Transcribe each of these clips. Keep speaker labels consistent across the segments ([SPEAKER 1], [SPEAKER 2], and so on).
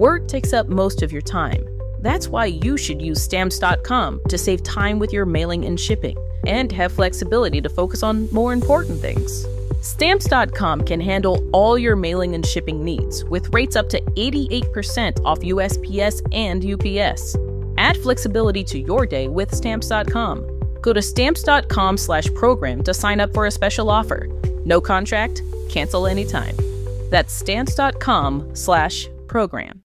[SPEAKER 1] Work takes up most of your time. That's why you should use Stamps.com to save time with your mailing and shipping, and have flexibility to focus on more important things. Stamps.com can handle all your mailing and shipping needs with rates up to 88% off USPS and UPS. Add flexibility to your day with Stamps.com. Go to Stamps.com/program to sign up for a special offer. No contract, cancel anytime. That's Stamps.com/program.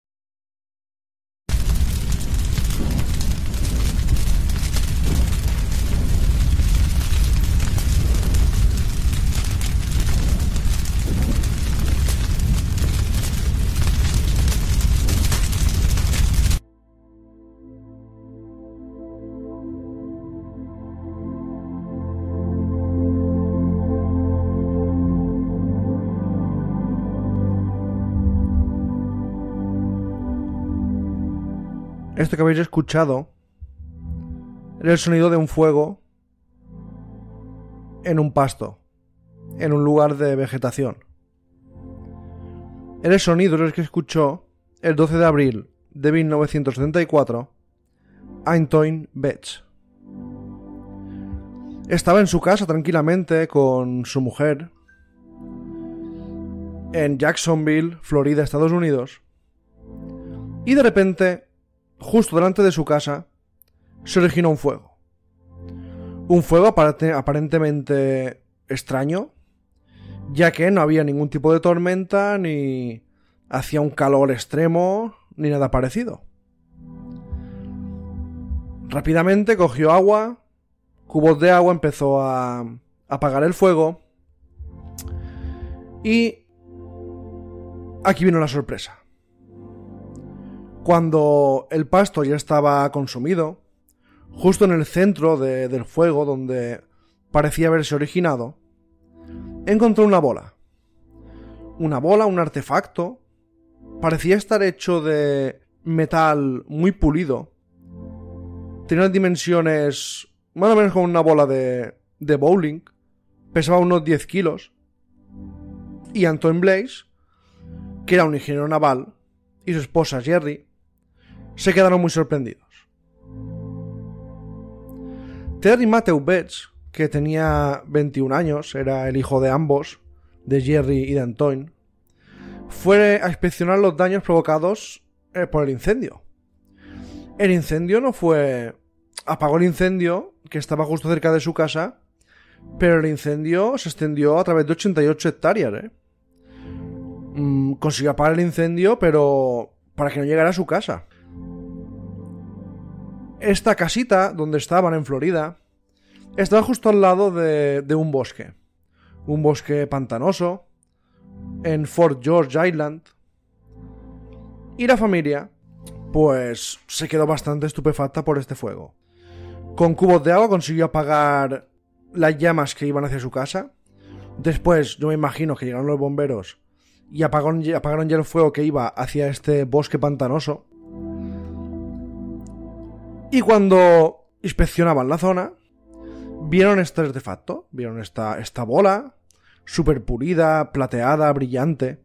[SPEAKER 2] Esto que habéis escuchado era el sonido de un fuego en un pasto, en un lugar de vegetación. Era el sonido el que escuchó el 12 de abril de 1974 Antoine Betts. Estaba en su casa tranquilamente con su mujer en Jacksonville, Florida, Estados Unidos, y de repente, justo delante de su casa, se originó un fuego. Un fuego aparentemente extraño, ya que no había ningún tipo de tormenta, ni hacía un calor extremo, ni nada parecido. Rápidamente cogió agua, cubos de agua, empezó a apagar el fuego, y aquí vino la sorpresa. Cuando el pasto ya estaba consumido, justo en el centro del fuego, donde parecía haberse originado, encontró una bola. Una bola, un artefacto. Parecía estar hecho de metal muy pulido. Tenía unas dimensiones más o menos como una bola de bowling. Pesaba unos 10 kilos. Y Antoine Blaze, que era un ingeniero naval, y su esposa Jerry, se quedaron muy sorprendidos. Terry Matthew Betts, que tenía 21 años, era el hijo de ambos, de Jerry y de Antoine, fue a inspeccionar los daños provocados por el incendio. El incendio no fue... Apagó el incendio, que estaba justo cerca de su casa, pero el incendio se extendió a través de 88 hectáreas, Consiguió apagar el incendio, pero para que no llegara a su casa. Esta casita, donde estaban en Florida, estaba justo al lado de un bosque. Un bosque pantanoso, en Fort George Island. Y la familia, pues, se quedó bastante estupefacta por este fuego. Con cubos de agua consiguió apagar las llamas que iban hacia su casa. Después, yo me imagino que llegaron los bomberos y apagaron ya el fuego que iba hacia este bosque pantanoso. Y cuando inspeccionaban la zona, vieron este artefacto, vieron esta bola, súper pulida, plateada, brillante.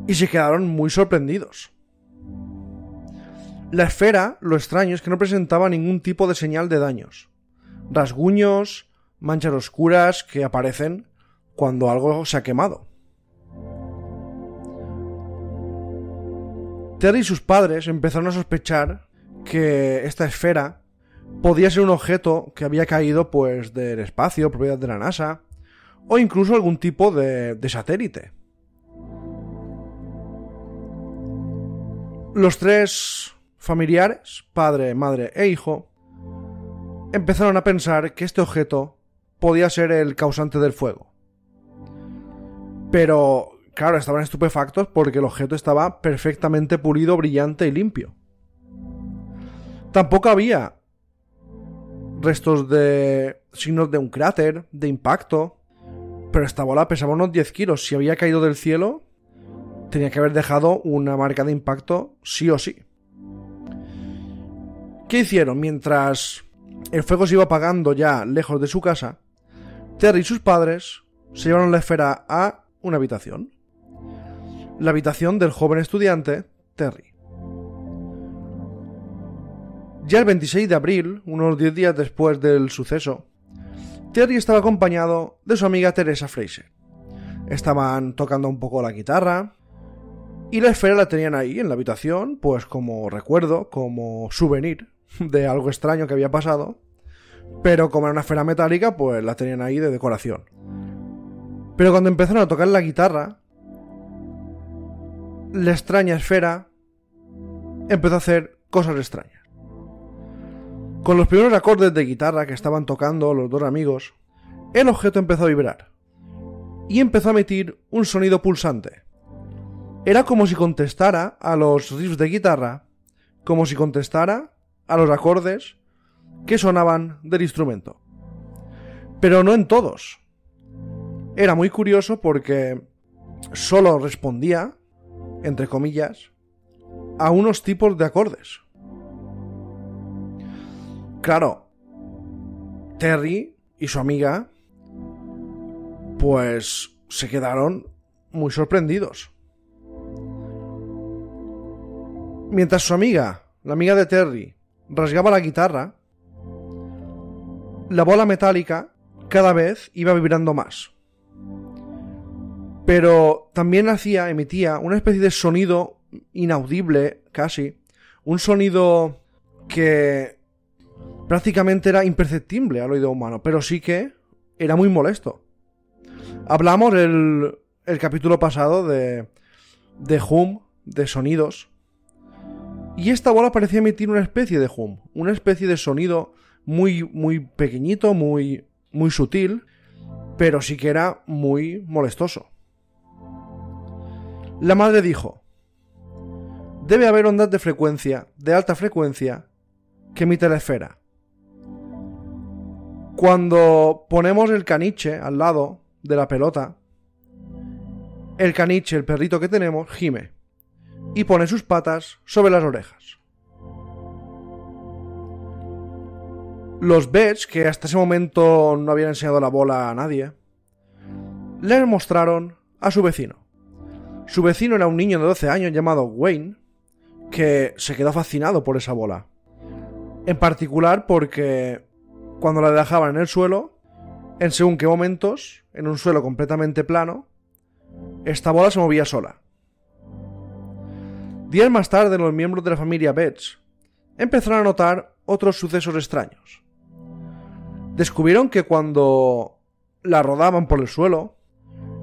[SPEAKER 2] Y se quedaron muy sorprendidos. La esfera, lo extraño, es que no presentaba ningún tipo de señal de daños. Rasguños, manchas oscuras que aparecen cuando algo se ha quemado. Terry y sus padres empezaron a sospechar que esta esfera podía ser un objeto que había caído pues del espacio, propiedad de la NASA, o incluso algún tipo de satélite. Los tres familiares, padre, madre e hijo, empezaron a pensar que este objeto podía ser el causante del fuego. Pero, claro, estaban estupefactos porque el objeto estaba perfectamente pulido, brillante y limpio. Tampoco había restos de signos de un cráter, de impacto, pero esta bola pesaba unos 10 kilos. Si había caído del cielo, tenía que haber dejado una marca de impacto sí o sí. ¿Qué hicieron? Mientras el fuego se iba apagando ya lejos de su casa, Terry y sus padres se llevaron la esfera a una habitación. la habitación del joven estudiante Terry. Ya el 26 de abril, unos 10 días después del suceso, Terry estaba acompañado de su amiga Teresa Fraser. Estaban tocando un poco la guitarra y la esfera la tenían ahí en la habitación, pues como recuerdo, como souvenir de algo extraño que había pasado, pero como era una esfera metálica, pues la tenían ahí de decoración. Pero cuando empezaron a tocar la guitarra, la extraña esfera empezó a hacer cosas extrañas. Con los primeros acordes de guitarra que estaban tocando los dos amigos, el objeto empezó a vibrar y empezó a emitir un sonido pulsante. Era como si contestara a los riffs de guitarra, como si contestara a los acordes que sonaban del instrumento. Pero no en todos. Era muy curioso porque solo respondía, entre comillas, a unos tipos de acordes. Claro, Terry y su amiga pues se quedaron muy sorprendidos. Mientras su amiga, la amiga de Terry, rasgaba la guitarra, la bola metálica cada vez iba vibrando más. Pero también emitía una especie de sonido inaudible, casi, un sonido que prácticamente era imperceptible al oído humano, pero sí que era muy molesto. Hablamos el capítulo pasado de hum, de sonidos, y esta bola parecía emitir una especie de hum, una especie de sonido muy, muy pequeñito, muy, muy sutil, pero sí que era muy molestoso. La madre dijo: debe haber ondas de frecuencia, de alta frecuencia, que emite la esfera. Cuando ponemos el caniche al lado de la pelota, el caniche, el perrito que tenemos, gime y pone sus patas sobre las orejas. Los Betts, que hasta ese momento no habían enseñado la bola a nadie, le mostraron a su vecino. Su vecino era un niño de 12 años llamado Wayne, que se quedó fascinado por esa bola. En particular porque cuando la dejaban en el suelo, en según qué momentos, en un suelo completamente plano, esta bola se movía sola. Días más tarde, los miembros de la familia Betts empezaron a notar otros sucesos extraños. Descubrieron que cuando la rodaban por el suelo,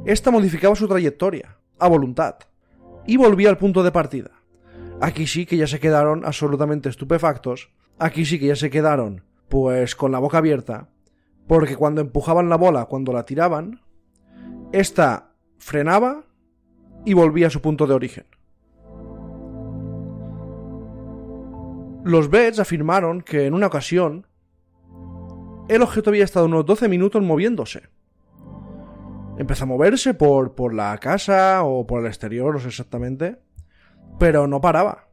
[SPEAKER 2] esta modificaba su trayectoria, a voluntad, y volvía al punto de partida. Aquí sí que ya se quedaron absolutamente estupefactos, aquí sí que ya se quedaron pues con la boca abierta, porque cuando empujaban la bola, cuando la tiraban, esta frenaba y volvía a su punto de origen. Los Betts afirmaron que en una ocasión el objeto había estado unos 12 minutos moviéndose. Empezó a moverse por la casa o por el exterior, no sé exactamente, pero no paraba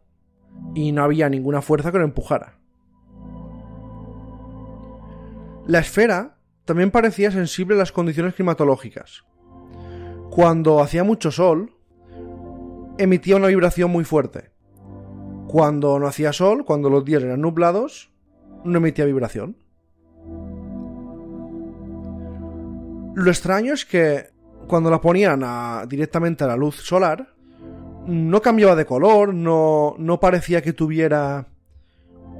[SPEAKER 2] y no había ninguna fuerza que lo empujara. La esfera también parecía sensible a las condiciones climatológicas. Cuando hacía mucho sol, emitía una vibración muy fuerte. Cuando no hacía sol, cuando los días eran nublados, no emitía vibración. Lo extraño es que cuando la ponían directamente a la luz solar, no cambiaba de color, no parecía que tuviera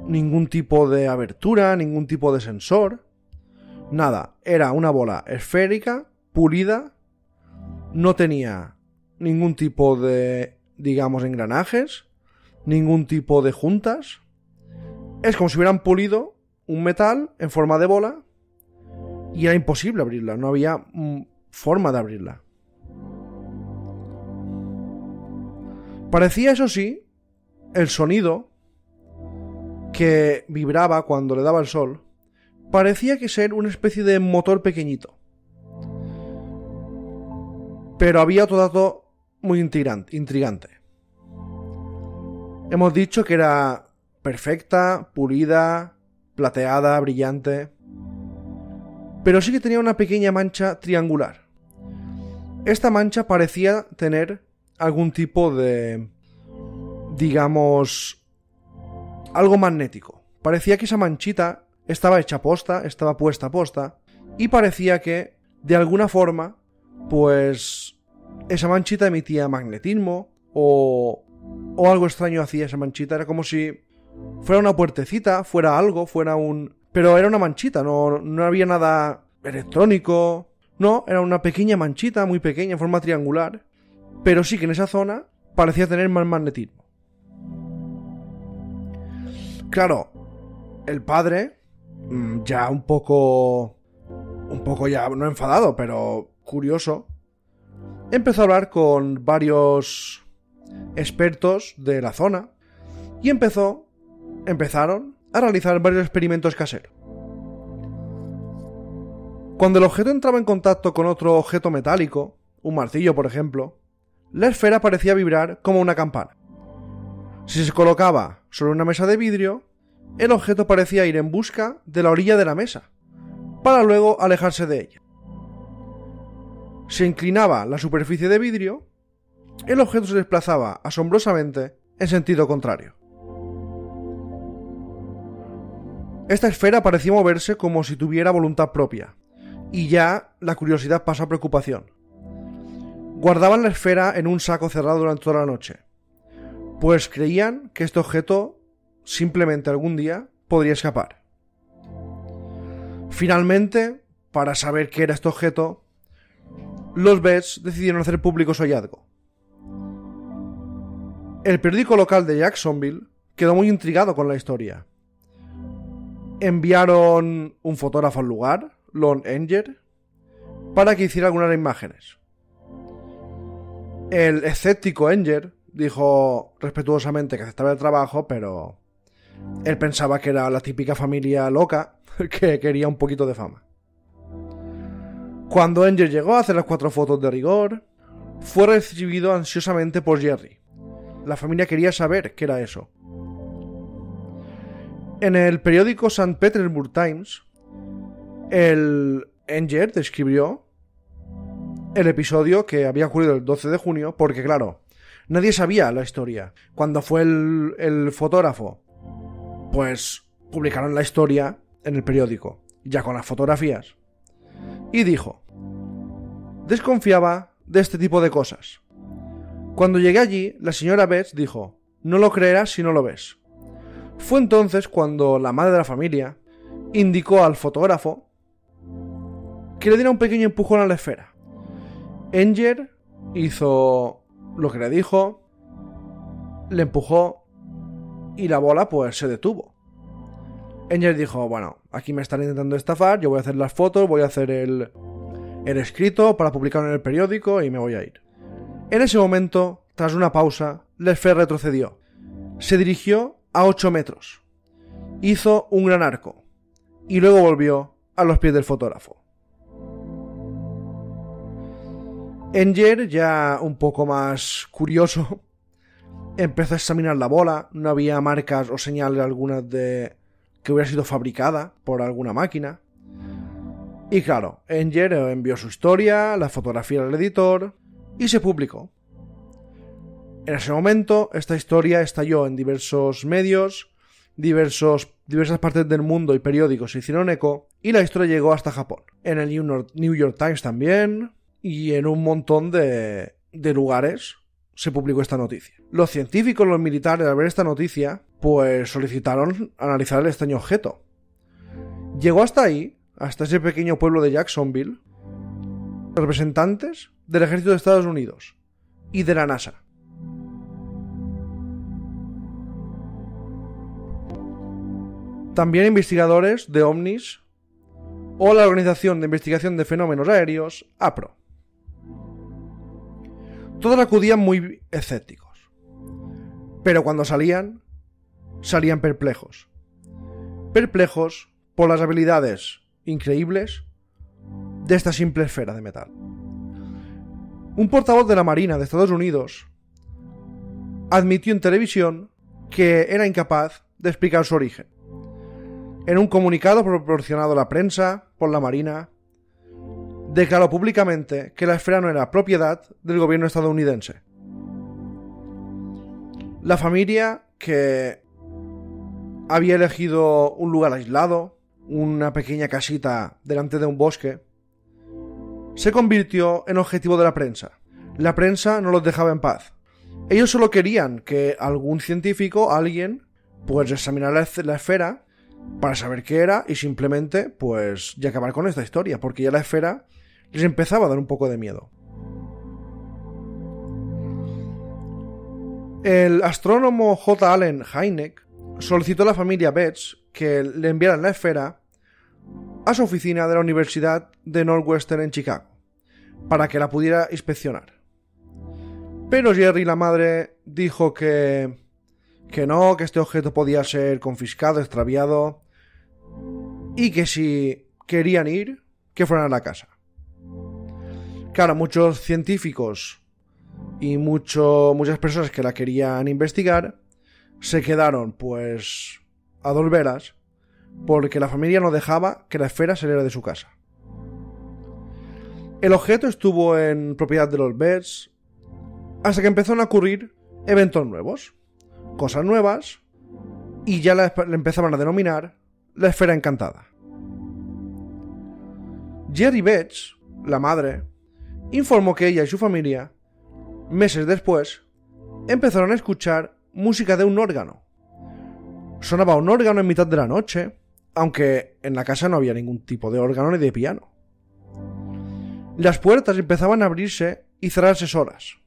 [SPEAKER 2] ningún tipo de abertura, ningún tipo de sensor. Nada, era una bola esférica, pulida, no tenía ningún tipo de, digamos, engranajes, ningún tipo de juntas. Es como si hubieran pulido un metal en forma de bola y era imposible abrirla, no había forma de abrirla. Parecía, eso sí, el sonido que vibraba cuando le daba el sol, parecía que ser una especie de motor pequeñito. Pero había otro dato muy intrigante. Hemos dicho que era perfecta, pulida, plateada, brillante, pero sí que tenía una pequeña mancha triangular. Esta mancha parecía tener algún tipo de, digamos, algo magnético. Parecía que esa manchita estaba hecha posta, estaba puesta posta, y parecía que, de alguna forma, pues esa manchita emitía magnetismo o algo extraño hacía esa manchita. Era como si fuera una puertecita, fuera algo, fuera un... Pero era una manchita, no había nada electrónico. No, era una pequeña manchita, muy pequeña, en forma triangular. Pero sí que en esa zona parecía tener más magnetismo. Claro, el padre, ya un poco ya, no enfadado, pero curioso, empezó a hablar con varios expertos de la zona y empezaron a realizar varios experimentos caseros. Cuando el objeto entraba en contacto con otro objeto metálico, un martillo por ejemplo, la esfera parecía vibrar como una campana. Si se colocaba sobre una mesa de vidrio, el objeto parecía ir en busca de la orilla de la mesa, para luego alejarse de ella. Se inclinaba la superficie de vidrio, el objeto se desplazaba asombrosamente en sentido contrario. Esta esfera parecía moverse como si tuviera voluntad propia, y ya la curiosidad pasó a preocupación. Guardaban la esfera en un saco cerrado durante toda la noche, pues creían que este objeto simplemente algún día podría escapar. Finalmente, para saber qué era este objeto, los vets decidieron hacer público su hallazgo. El periódico local de Jacksonville quedó muy intrigado con la historia. Enviaron un fotógrafo al lugar, Lon Enger, para que hiciera algunas imágenes. El escéptico Enger dijo respetuosamente que aceptaba el trabajo, pero él pensaba que era la típica familia loca que quería un poquito de fama. Cuando Enger llegó a hacer las 4 fotos de rigor, fue recibido ansiosamente por Jerry. La familia quería saber qué era eso. En el periódico St. Petersburg Times, el Enger describió el episodio que había ocurrido el 12 de junio, porque claro, nadie sabía la historia. Cuando fue el fotógrafo, pues publicaron la historia en el periódico, ya con las fotografías. Y dijo: desconfiaba de este tipo de cosas. Cuando llegué allí, la señora Betts dijo: no lo creerás si no lo ves. Fue entonces cuando la madre de la familia indicó al fotógrafo que le diera un pequeño empujón a la esfera. Enger hizo lo que le dijo, le empujó y la bola pues se detuvo. Enger dijo: bueno, aquí me están intentando estafar, yo voy a hacer las fotos, voy a hacer el escrito para publicarlo en el periódico y me voy a ir. En ese momento, tras una pausa, la esfera retrocedió. Se dirigió a 8 metros. Hizo un gran arco y luego volvió a los pies del fotógrafo. Enger, ya un poco más curioso, empezó a examinar la bola. No había marcas o señales algunas de que hubiera sido fabricada por alguna máquina. Y claro, Enger envió su historia, la fotografía al editor y se publicó. En ese momento, esta historia estalló en diversos medios, diversas partes del mundo y periódicos se hicieron eco, y la historia llegó hasta Japón. En el New York Times también, y en un montón de lugares se publicó esta noticia. Los científicos, los militares, al ver esta noticia, pues solicitaron analizar el extraño objeto. Llegó hasta ahí, hasta ese pequeño pueblo de Jacksonville, representantes del ejército de Estados Unidos y de la NASA. También investigadores de ovnis o la Organización de Investigación de Fenómenos Aéreos, APRO. Todos acudían muy escépticos, pero cuando salían perplejos. Perplejos por las habilidades increíbles de esta simple esfera de metal. Un portavoz de la Marina de Estados Unidos admitió en televisión que era incapaz de explicar su origen. En un comunicado proporcionado a la prensa por la Marina, declaró públicamente que la esfera no era propiedad del gobierno estadounidense. La familia, que había elegido un lugar aislado, una pequeña casita delante de un bosque, se convirtió en objetivo de la prensa. La prensa no los dejaba en paz. Ellos solo querían que algún científico, alguien, pues examinara la esfera para saber qué era y simplemente, pues, ya acabar con esta historia, porque ya la esfera les empezaba a dar un poco de miedo. El astrónomo J. Allen Hynek solicitó a la familia Betts que le enviaran la esfera a su oficina de la Universidad de Northwestern en Chicago, para que la pudiera inspeccionar. Pero Jerry, la madre, dijo que no, que este objeto podía ser confiscado, extraviado, y que si querían ir, que fueran a la casa. Claro, muchos científicos y muchas personas que la querían investigar se quedaron, pues, a dos velas, porque la familia no dejaba que la esfera saliera de su casa. El objeto estuvo en propiedad de los Betts hasta que empezaron a ocurrir eventos nuevos, cosas nuevas, y ya le empezaban a denominar la esfera encantada. Jerry Betts, la madre, informó que ella y su familia, meses después, empezaron a escuchar música de un órgano. Sonaba un órgano en mitad de la noche, aunque en la casa no había ningún tipo de órgano ni de piano. Las puertas empezaban a abrirse y cerrarse solas.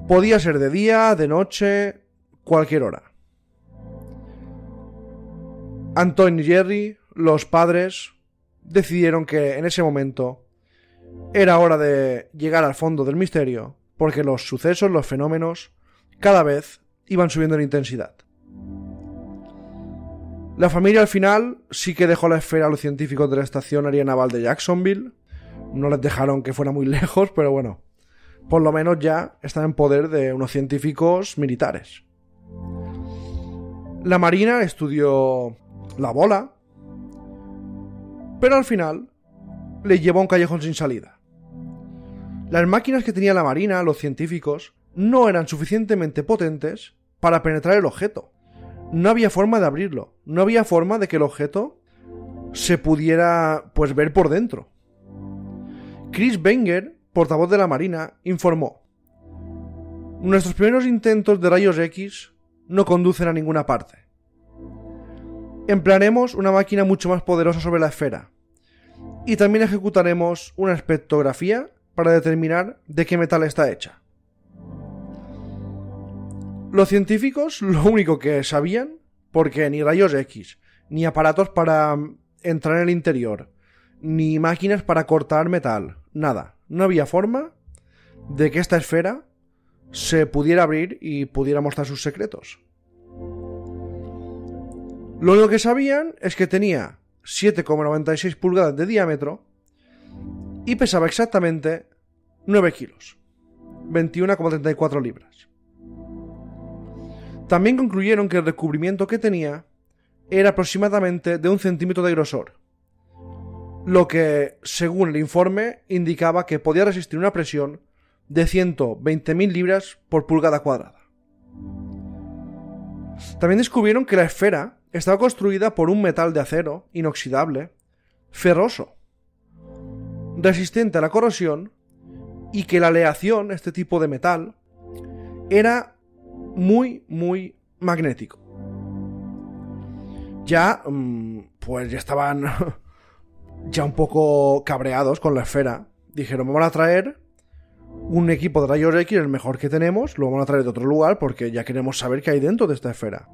[SPEAKER 2] Podía ser de día, de noche, cualquier hora. Antoine y Jerry, los padres, decidieron que en ese momento era hora de llegar al fondo del misterio, porque los sucesos, los fenómenos, cada vez iban subiendo en intensidad. La familia al final sí que dejó la esfera a los científicos de la Estación Aérea Naval de Jacksonville. No les dejaron que fuera muy lejos, pero bueno, por lo menos ya están en poder de unos científicos militares. La Marina estudió la bola, pero al final le llevó a un callejón sin salida. Las máquinas que tenía la Marina, los científicos, no eran suficientemente potentes para penetrar el objeto. No había forma de abrirlo, no había forma de que el objeto se pudiera, pues, ver por dentro. Chris Wenger, portavoz de la Marina, informó: nuestros primeros intentos de rayos X no conducen a ninguna parte. Emplearemos una máquina mucho más poderosa sobre la esfera y también ejecutaremos una espectrografía para determinar de qué metal está hecha. Los científicos lo único que sabían, porque ni rayos X, ni aparatos para entrar en el interior, ni máquinas para cortar metal, nada. No había forma de que esta esfera se pudiera abrir y pudiera mostrar sus secretos. Lo único que sabían es que tenía 7,96 pulgadas de diámetro y pesaba exactamente 9 kilos, 21,34 libras. También concluyeron que el recubrimiento que tenía era aproximadamente de 1 centímetro de grosor, lo que, según el informe, indicaba que podía resistir una presión de 120.000 libras por pulgada cuadrada. También descubrieron que la esfera estaba construida por un metal de acero inoxidable, ferroso, resistente a la corrosión, y que la aleación, este tipo de metal, era muy, muy magnético. Ya, pues ya estaban ya un poco cabreados con la esfera. Dijeron, vamos a traer un equipo de rayos X, el mejor que tenemos, lo vamos a traer de otro lugar porque ya queremos saber qué hay dentro de esta esfera.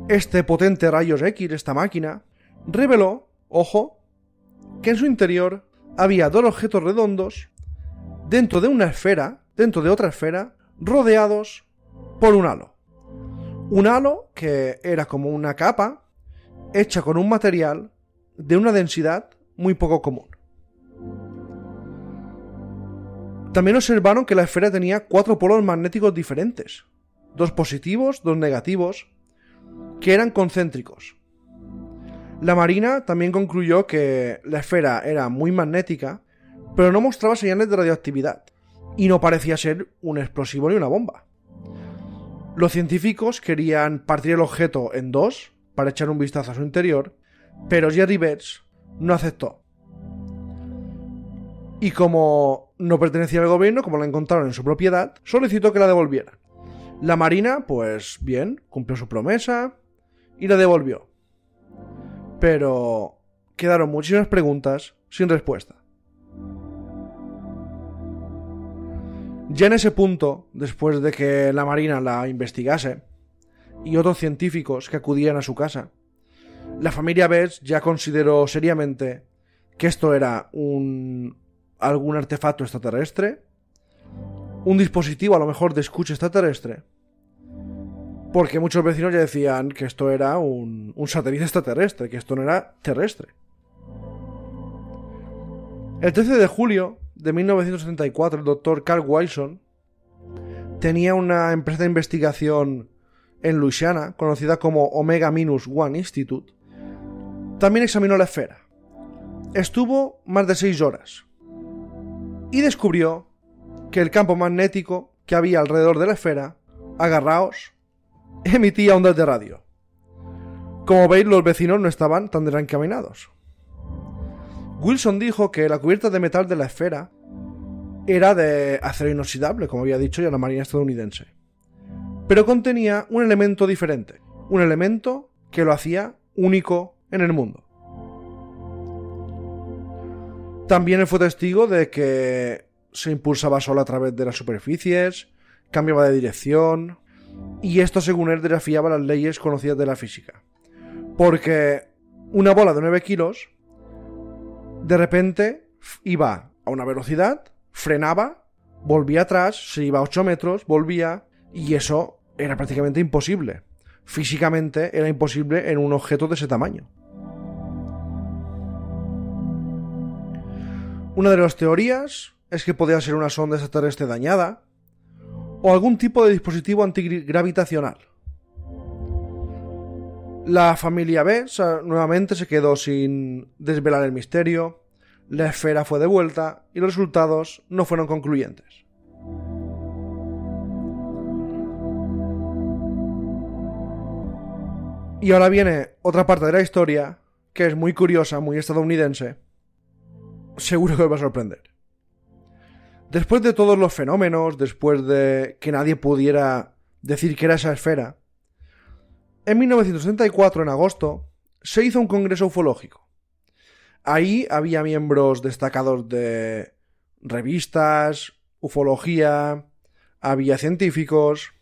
[SPEAKER 2] Este potente rayos X, esta máquina, reveló, ojo, que en su interior había 2 objetos redondos dentro de una esfera, dentro de otra esfera, rodeados por un halo. Un halo que era como una capa hecha con un material de una densidad muy poco común. También observaron que la esfera tenía 4 polos magnéticos diferentes, 2 positivos, 2 negativos, que eran concéntricos. La Marina también concluyó que la esfera era muy magnética, pero no mostraba señales de radioactividad, y no parecía ser un explosivo ni una bomba. Los científicos querían partir el objeto en dos para echar un vistazo a su interior, pero Jerry Betts no aceptó. Y como no pertenecía al gobierno, como la encontraron en su propiedad, solicitó que la devolvieran. La Marina, pues bien, cumplió su promesa y la devolvió. Pero quedaron muchísimas preguntas sin respuesta. Ya en ese punto, después de que la Marina la investigase y otros científicos que acudían a su casa, la familia Betts ya consideró seriamente que esto era algún artefacto extraterrestre, un dispositivo a lo mejor de escucha extraterrestre, porque muchos vecinos ya decían que esto era un satélite extraterrestre, que esto no era terrestre. El 13 de julio de 1974, el doctor Carl Wilson tenía una empresa de investigación en Luisiana, conocida como Omega-1 Institute. También examinó la esfera. Estuvo más de 6 horas y descubrió que el campo magnético que había alrededor de la esfera, agarraos, emitía ondas de radio. Como veis, los vecinos no estaban tan desencaminados. Wilson dijo que la cubierta de metal de la esfera era de acero inoxidable, como había dicho ya la Marina estadounidense, pero contenía un elemento diferente, un elemento que lo hacía único en el mundo. También él fue testigo de que se impulsaba solo a través de las superficies, cambiaba de dirección, y esto, según él, desafiaba las leyes conocidas de la física, porque una bola de 9 kilos de repente iba a una velocidad, frenaba, volvía atrás, se iba a 8 metros, volvía, y eso era prácticamente imposible. Físicamente era imposible en un objeto de ese tamaño. Una de las teorías es que podía ser una sonda extraterrestre dañada o algún tipo de dispositivo antigravitacional. La familia Betts nuevamente se quedó sin desvelar el misterio, la esfera fue devuelta y los resultados no fueron concluyentes. Y ahora viene otra parte de la historia que es muy curiosa, muy estadounidense. Seguro que os va a sorprender. Después de todos los fenómenos, después de que nadie pudiera decir que era esa esfera, en 1964, en agosto, se hizo un congreso ufológico. Ahí había miembros destacados de revistas, ufología, había científicos.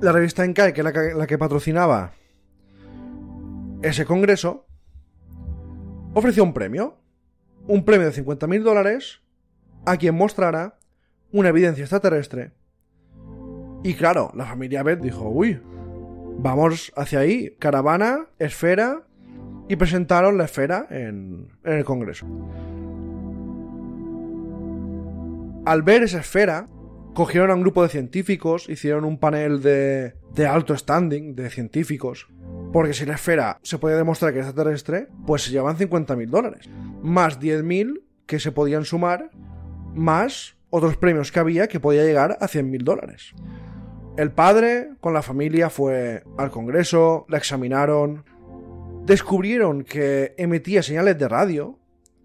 [SPEAKER 2] La revista Enkai, que era la que patrocinaba ese congreso, ofreció un premio de $50.000 a quien mostrara una evidencia extraterrestre. Y claro, la familia Betts dijo, uy, vamos hacia ahí, caravana, esfera, y presentaron la esfera en el congreso. Al ver esa esfera, cogieron a un grupo de científicos, hicieron un panel de alto standing de científicos, porque si la esfera se podía demostrar que era extraterrestre, pues se llevaban $50.000, más 10.000 que se podían sumar, más otros premios que había que podía llegar a $100.000. El padre con la familia fue al congreso, la examinaron, descubrieron que emitía señales de radio,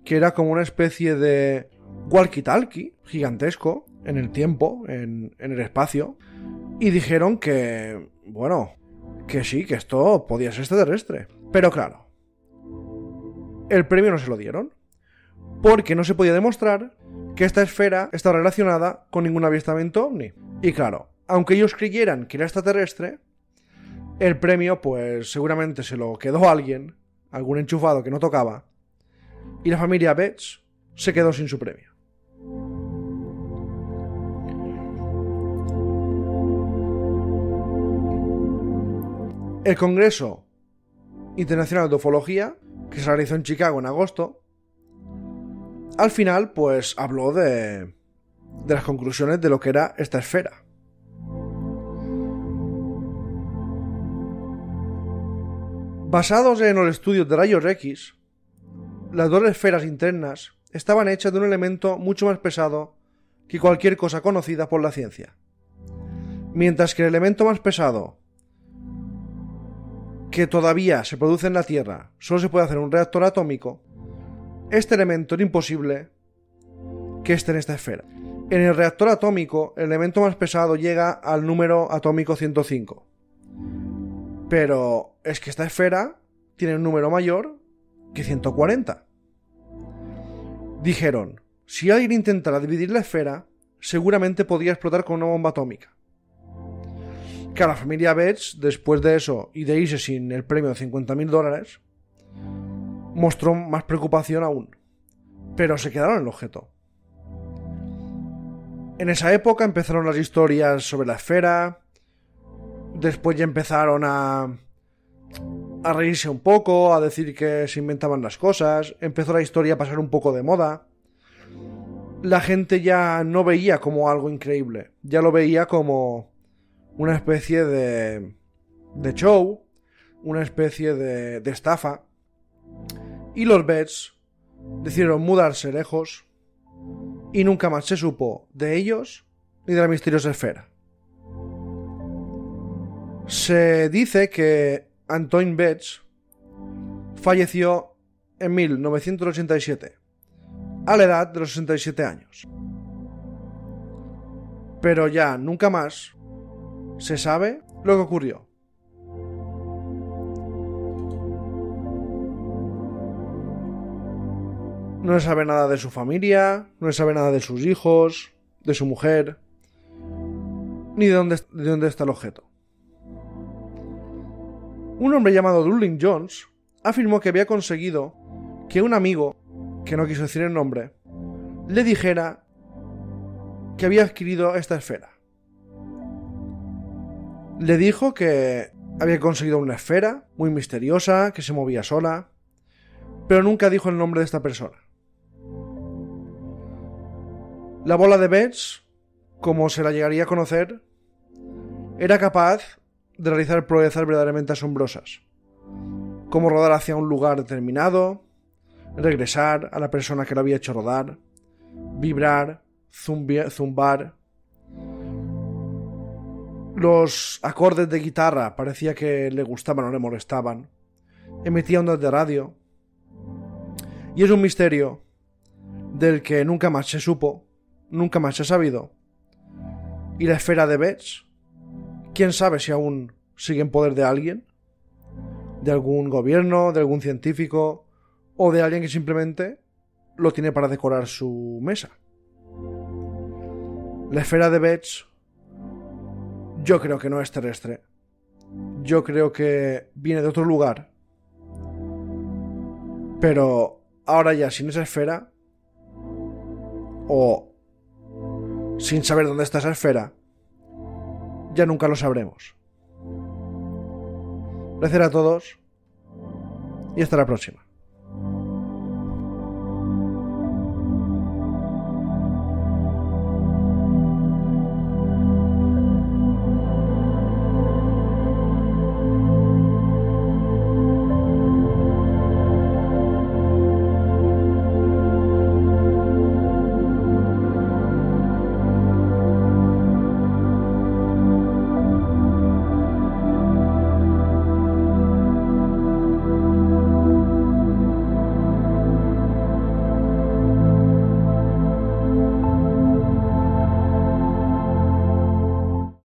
[SPEAKER 2] que era como una especie de walkie-talkie gigantesco en el tiempo, en el espacio, y dijeron que, bueno, que sí, que esto podía ser extraterrestre. Pero claro, el premio no se lo dieron, porque no se podía demostrar que esta esfera estaba relacionada con ningún avistamiento ovni. Y claro, aunque ellos creyeran que era extraterrestre, el premio pues seguramente se lo quedó alguien, algún enchufado que no tocaba, y la familia Betts se quedó sin su premio. El Congreso Internacional de Ufología, que se realizó en Chicago en agosto, al final pues habló de las conclusiones de lo que era esta esfera. Basados en los estudios de rayos X, las dos esferas internas estaban hechas de un elemento mucho más pesado que cualquier cosa conocida por la ciencia. Mientras que el elemento más pesado que todavía se produce en la Tierra solo se puede hacer en un reactor atómico, este elemento era imposible que esté en esta esfera. En el reactor atómico, el elemento más pesado llega al número atómico 105. Pero es que esta esfera tiene un número mayor que 140. Dijeron, si alguien intentara dividir la esfera, seguramente podría explotar con una bomba atómica. Que a la familia Betts, después de eso y de irse sin el premio de $50.000, mostró más preocupación aún. Pero se quedaron en el objeto. En esa época empezaron las historias sobre la esfera. Después ya empezaron a reírse un poco, a decir que se inventaban las cosas. Empezó la historia a pasar un poco de moda. La gente ya no veía como algo increíble. Ya lo veía como una especie de show, una especie de estafa. Y los Betts decidieron mudarse lejos y nunca más se supo de ellos ni de la misteriosa esfera. Se dice que Antoine Betts falleció en 1987, a la edad de los 67 años. Pero ya nunca más se sabe lo que ocurrió. No se sabe nada de su familia, no se sabe nada de sus hijos, de su mujer, ni de dónde está el objeto. Un hombre llamado Llewellyn Jones afirmó que había conseguido que un amigo, que no quiso decir el nombre, le dijera que había adquirido esta esfera. Le dijo que había conseguido una esfera muy misteriosa, que se movía sola, pero nunca dijo el nombre de esta persona. La bola de Betts, como se la llegaría a conocer, era capaz de realizar proezas verdaderamente asombrosas, como rodar hacia un lugar determinado, regresar a la persona que lo había hecho rodar, vibrar, zumbar. Los acordes de guitarra parecía que le gustaban o le molestaban, emitía ondas de radio, y es un misterio del que nunca más se supo, nunca más se ha sabido. Y la esfera de Betts, quién sabe si aún sigue en poder de alguien, de algún gobierno, de algún científico, o de alguien que simplemente lo tiene para decorar su mesa. La esfera de Betts, yo creo que no es terrestre. Yo creo que viene de otro lugar. Pero ahora ya sin esa esfera, o sin saber dónde está esa esfera, ya nunca lo sabremos. Gracias a todos y hasta la próxima.